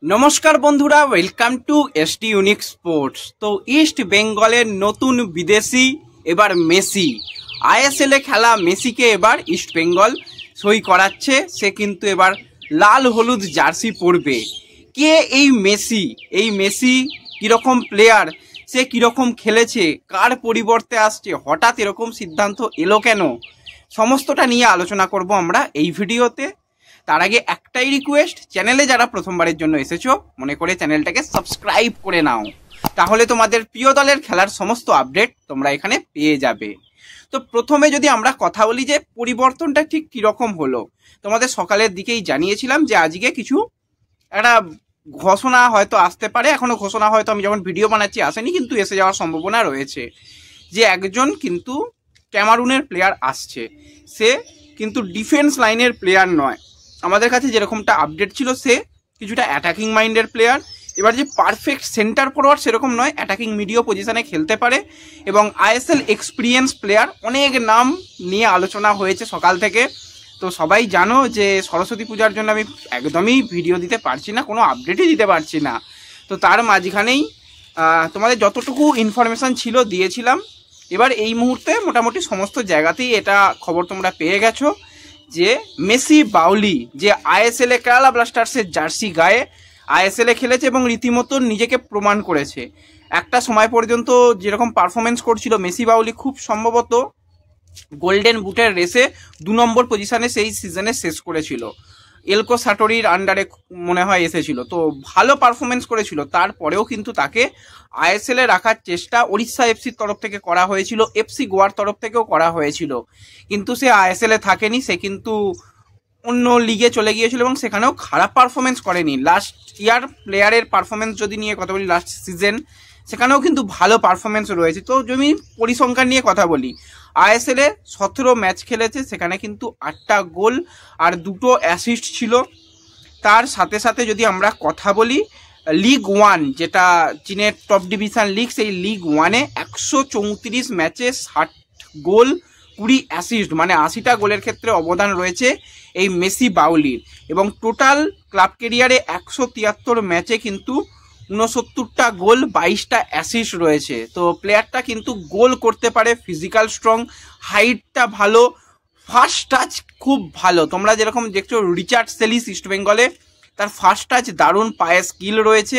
নমস্কার বন্ধুরা, welcome to ST unique sports. তো ইস্ট বেঙ্গলের নতুন বিদেশি এবার মেসি, আইএসএল এ খেলা মেসিকে এবার ইস্ট বেঙ্গল সই করাচ্ছে। সে কিন্তু এবার লাল হলুদ জার্সি পরবে। কে এই মেসি? এই মেসি কীরকম প্লেয়ার, সে কীরকম খেলেছে, কার পরিবর্তে আসছে, হঠাৎ এরকম সিদ্ধান্ত এলো কেন, সমস্তটা নিয়ে আলোচনা করব আমরা এই ভিডিওতে। তার আগে একটাই রিকোয়েস্ট, চ্যানেলে যারা প্রথমবারের জন্য এসেছো মনে করে চ্যানেলটাকে সাবস্ক্রাইব করে নাও, তাহলে তোমাদের প্রিয় দলের খেলার সমস্ত আপডেট তোমরা এখানে পেয়ে যাবে। তো প্রথমে যদি আমরা কথা বলি যে পরিবর্তনটা ঠিক কীরকম হলো, তোমাদের সকালের দিকেই জানিয়েছিলাম যে আজকে কিছু একটা ঘোষণা হয়তো আসতে পারে। এখনো ঘোষণা হয়তো আমি যখন ভিডিও বানাচ্ছি আসেনি, কিন্তু এসে যাওয়ার সম্ভাবনা রয়েছে যে একজন কিন্তু ক্যামারুনের প্লেয়ার আসছে। সে কিন্তু ডিফেন্স লাইনের প্লেয়ার নয়, আমাদের কাছে যেরকমটা আপডেট ছিল সে কিছুটা অ্যাটাকিং মাইন্ডের প্লেয়ার। এবার যে পারফেক্ট সেন্টার ফরওয়ার্ড সেরকম নয়, অ্যাটাকিং মিডিও পজিশনে খেলতে পারে এবং আইএসএল এক্সপিরিয়েন্স প্লেয়ার। অনেক নাম নিয়ে আলোচনা হয়েছে সকাল থেকে। তো সবাই জানো যে সরস্বতী পূজার জন্য আমি একদমই ভিডিও দিতে পারছি না, কোনো আপডেটই দিতে পারছি না। তো তার মাঝখানেই তোমাদের যতটুকু ইনফরমেশান ছিল দিয়েছিলাম। এবার এই মুহূর্তে মোটামুটি সমস্ত জায়গাতেই এটা খবর তোমরা পেয়ে গেছো যে মেসি বাউলি, যে আইএসএল এ কেরালা ব্লাস্টার্সের জার্সি গায়ে আইএসএল এ খেলেছে এবং রীতিমতো নিজেকে প্রমাণ করেছে। একটা সময় পর্যন্ত যেরকম পারফরমেন্স করছিল মেসি বাউলি, খুব সম্ভবত গোল্ডেন বুটের রেসে 2 নম্বর পজিশনে সেই সিজনে শেষ করেছিল। এলকো সাটোরির আন্ডারে মনে হয় এসেছিল, তো ভালো পারফরমেন্স করেছিল। তারপরেও কিন্তু তাকে আইএসএল এ রাখার চেষ্টা ওড়িশা এফসির তরফ থেকে করা হয়েছিল, এফসি গোয়ার তরফ থেকেও করা হয়েছিল, কিন্তু সে আইএসএল এ থাকেনি। সে কিন্তু অন্য লিগে চলে গিয়েছিল এবং সেখানেও খারাপ পারফরমেন্স করেনি। লাস্ট ইয়ার প্লেয়ারের পারফরমেন্স যদি নিয়ে কথা বলি, লাস্ট সিজন সেখানেও কিন্তু ভালো পারফরমেন্স রয়েছে। তো যদি পরিসংখ্যান নিয়ে কথা বলি, আইএসএল এ 17 ম্যাচ খেলেছে, সেখানে কিন্তু 8টা গোল আর 2টো অ্যাসিস্ট ছিল। তার সাথে সাথে যদি আমরা কথা বলি লিগ 1, যেটা চীনের টপ ডিভিশন লিগ, সেই লিগ 1-এ 134 ম্যাচে 60 গোল 20 অ্যাসিস্ট, মানে 80টা গোলের ক্ষেত্রে অবদান রয়েছে এই মেসি বাউলির। এবং টোটাল ক্লাব কেরিয়ারে 173 ম্যাচে কিন্তু 69টা গোল 22টা অ্যাসিস্ট রয়েছে। তো প্লেয়ারটা কিন্তু গোল করতে পারে, ফিজিক্যাল স্ট্রং, হাইটটা ভালো, ফার্স্ট টাচ খুব ভালো। তোমরা যেরকম দেখছো রিচার্ড সেলিস ইস্ট বেঙ্গলে, তার ফার্স্ট টাচ দারুণ, পায়ে স্কিল রয়েছে।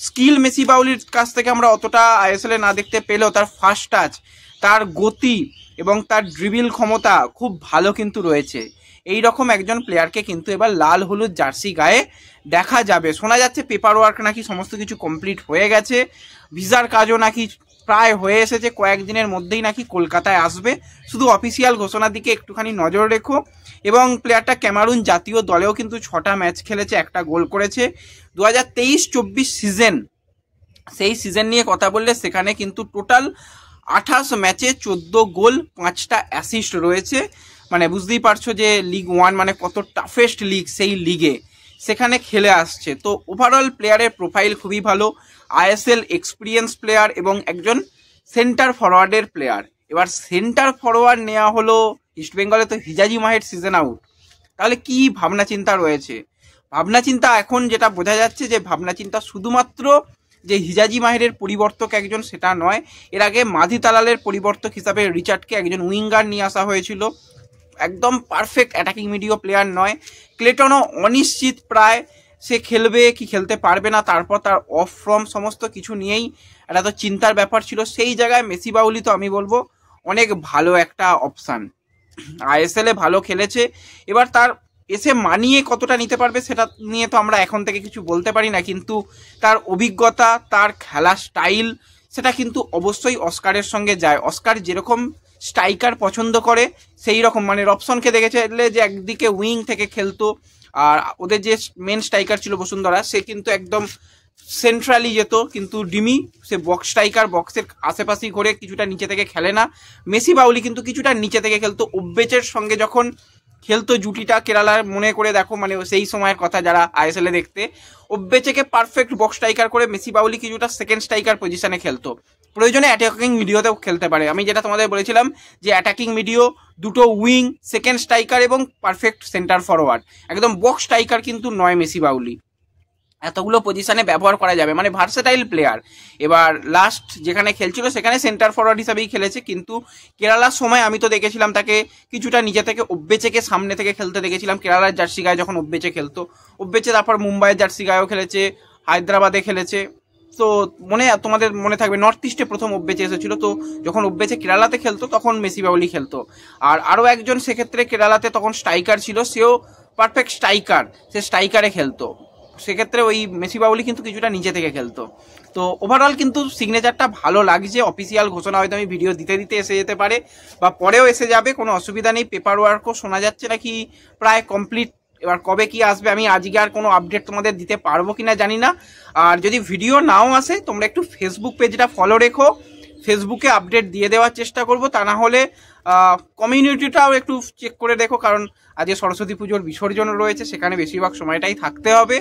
স্কিল মেসি বাউলির কাছ থেকে আমরা অতটা আইএসএল এ না দেখতে পেলেও তার ফার্স্ট টাচ, তার গতি এবং তার ড্রিবিল ক্ষমতা খুব ভালো কিন্তু রয়েছে। এই রকম একজন প্লেয়ারকে কিন্তু এবার লাল হলুদ জার্সি গায়ে দেখা যাবে। শোনা যাচ্ছে পেপার ওয়ার্ক নাকি সমস্ত কিছু কমপ্লিট হয়ে গেছে, ভিসার কাজও নাকি প্রায় হয়ে এসেছে, কয়েকদিনের মধ্যেই নাকি কলকাতায় আসবে। শুধু অফিসিয়াল ঘোষণার দিকে একটুখানি নজর রেখো। এবং প্লেয়ারটা ক্যামারুন জাতীয় দলেও কিন্তু 6টা ম্যাচ খেলেছে, 1টা গোল করেছে। 2023-24 সিজন, সেই সিজন নিয়ে কথা বললে সেখানে কিন্তু টোটাল 28 ম্যাচে 14 গোল 5টা অ্যাসিস্ট রয়েছে। মানে বুঝতেই পারছো যে লিগ 1 মানে কত টাফেস্ট লিগ, সেই লিগে সেখানে খেলে আসছে। তো ওভারঅল প্লেয়ারের প্রোফাইল খুবই ভালো, আইএসএল এক্সপিরিয়েন্স প্লেয়ার এবং একজন সেন্টার ফরওয়ার্ডের প্লেয়ার। এবার সেন্টার ফরওয়ার্ড নেওয়া হলো ইস্টবেঙ্গলে, তো হিজাজি মাহের সিজন আউট, তাহলে কি ভাবনা চিন্তা রয়েছে? ভাবনা চিন্তা এখন যেটা বোঝা যাচ্ছে যে ভাবনা চিন্তা শুধুমাত্র যে হিজাজি মাহেরের পরিবর্তক একজন সেটা নয়। এর আগে মাধি তালালের পরিবর্তক হিসাবে রিচার্ডকে একজন উইঙ্গার নিয়ে আসা হয়েছিল, একদম পারফেক্ট অ্যাটাকিং মিডিও প্লেয়ার নয়। ক্লেটনও অনিশ্চিত প্রায়, সে খেলবে কি খেলতে পারবে না, তারপর তার অফ ফর্ম সমস্ত কিছু নিয়েই একটা তো চিন্তার ব্যাপার ছিল। সেই জায়গায় মেসি বাউলি তো আমি বলবো অনেক ভালো একটা অপশান, আইএসএল এ ভালো খেলেছে। এবার তার এসে মানিয়ে কতটা নিতে পারবে সেটা নিয়ে তো আমরা এখন থেকে কিছু বলতে পারি না, কিন্তু তার অভিজ্ঞতা, তার খেলা স্টাইল, সেটা কিন্তু অবশ্যই অস্কারের সঙ্গে যায়। অস্কার যেরকম স্ট্রাইকার পছন্দ করে সেই রকম, মানে রবসনকে দেখেছিলে যে একদিকে উইং থেকে খেলতো, আর ওদের যে মেন স্ট্রাইকার ছিল বসুন্ধরা, সে কিন্তু একদম সেন্ট্রালি যেত, কিন্তু ডিমি সে বক্স স্ট্রাইকার, বক্সের আশেপাশেই ঘুরে কিছুটা নিচে থেকে খেলে না। মেসি বাউলি কিন্তু কিছুটা নিচে থেকে খেলতো। ওব্বেচের সঙ্গে যখন খেলতো জুটিটা কেরালার, মনে করে দেখো, মানে সেই সময়ের কথা যারা আইএসএল এ দেখতে, ওব্বেচেকে পারফেক্ট বক্স স্ট্রাইকার করে মেসি বাউলি কিছুটা সেকেন্ড স্ট্রাইকার পজিশনে খেলতো, প্রয়োজনে অ্যাটাকিং মিডিওতেও খেলতে পারে। আমি যেটা তোমাদের বলেছিলাম যে অ্যাটাকিং মিডিও, 2টো উইং, সেকেন্ড স্ট্রাইকার এবং পারফেক্ট সেন্টার ফরওয়ার্ড, একদম বক্স স্ট্রাইকার কিন্তু নয় মেসি বাউলি। এতগুলো পজিশনে ব্যবহার করা যাবে, মানে ভার্সেটাইল প্লেয়ার। এবার লাস্ট যেখানে খেলছিল সেখানে সেন্টার ফরওয়ার্ড হিসাবেই খেলেছে, কিন্তু কেরালার সময় আমি তো দেখেছিলাম তাকে কিছুটা নিজে থেকে ওব্বেচেকে সামনে থেকে খেলতে দেখেছিলাম। কেরালার জার্সি গায়ে যখন ওব্বেচে খেলতো, ওব্বেচে তারপর মুম্বাইয়ের জার্সি গায়েও খেলেছে, হায়দ্রাবাদে খেলেছে। তো তোমাদের মনে থাকবে নর্থ ইস্টে প্রথম ওব্বেচে এসেছিল, তো যখন ওব্বেচে কেরালাতে খেলতো তখন মেসি বাউলি খেলতো। আর আরও একজন সেক্ষেত্রে কেরালাতে তখন স্ট্রাইকার ছিল, সেও পারফেক্ট স্ট্রাইকার, সে স্ট্রাইকারে খেলতো। সেক্ষেত্রে ওই মেসি বাউলি কিন্তু কিছুটা নিচে থেকে খেলতো। তো ওভারঅল কিন্তু সিগনেচারটা ভালো লাগছে। অফিসিয়াল ঘোষণা হয়তো আমি ভিডিও দিতে দিতে এসে যেতে পারে বা পরেও এসে যাবে, কোনো অসুবিধা নেই। পেপার ওয়ার্কও শোনা যাচ্ছে নাকি প্রায় কমপ্লিট। এবার কবে কি আসবে আমি আজকে আর কোনো আপডেট তোমাদের দিতে পারবো কিনা জানি না। আর যদি ভিডিও নাও আসে তোমরা একটু ফেসবুক পেজটা ফলো রেখো, ফেসবুকে আপডেট দিয়ে দেওয়ার চেষ্টা করব। তা না হলে কমিউনিটিটাও একটু চেক করে দেখো, কারণ আজকে সরস্বতী পুজোর বিসর্জন রয়েছে, সেখানে বেশিরভাগ সময়টাই থাকতে হবে।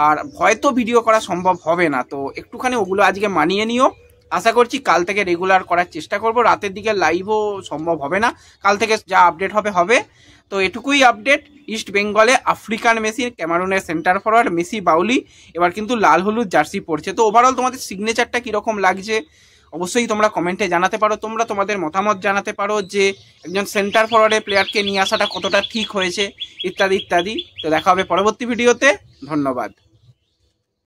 আর হয়তো ভিডিও করা সম্ভব হবে না, তো একটুখানি ওগুলো আজকে মানিয়ে নিও। আশা করছি কাল থেকে রেগুলার করার চেষ্টা করব। রাতের দিকে লাইভও সম্ভব হবে না, কাল থেকে যা আপডেট হবে হবে। তো এটুকুই আপডেট। ইস্ট বেঙ্গলে আফ্রিকান মেসি, ক্যামেরুনের সেন্টার ফরওয়ার্ড মেসি বাউলি এবার কিন্তু লাল হলুদ জার্সি পরছে। তো ওভারঅল তোমাদের সিগনেচারটা কীরকম লাগছে অবশ্যই তোমরা কমেন্টে জানাতে পারো। তোমরা তোমাদের মতামত জানাতে পারো যে একজন সেন্টার ফরওয়ার্ডের প্লেয়ারকে নিয়ে আসাটা কতটা ঠিক হয়েছে, ইত্যাদি ইত্যাদি। তো দেখা হবে পরবর্তী ভিডিওতে। ধন্যবাদ।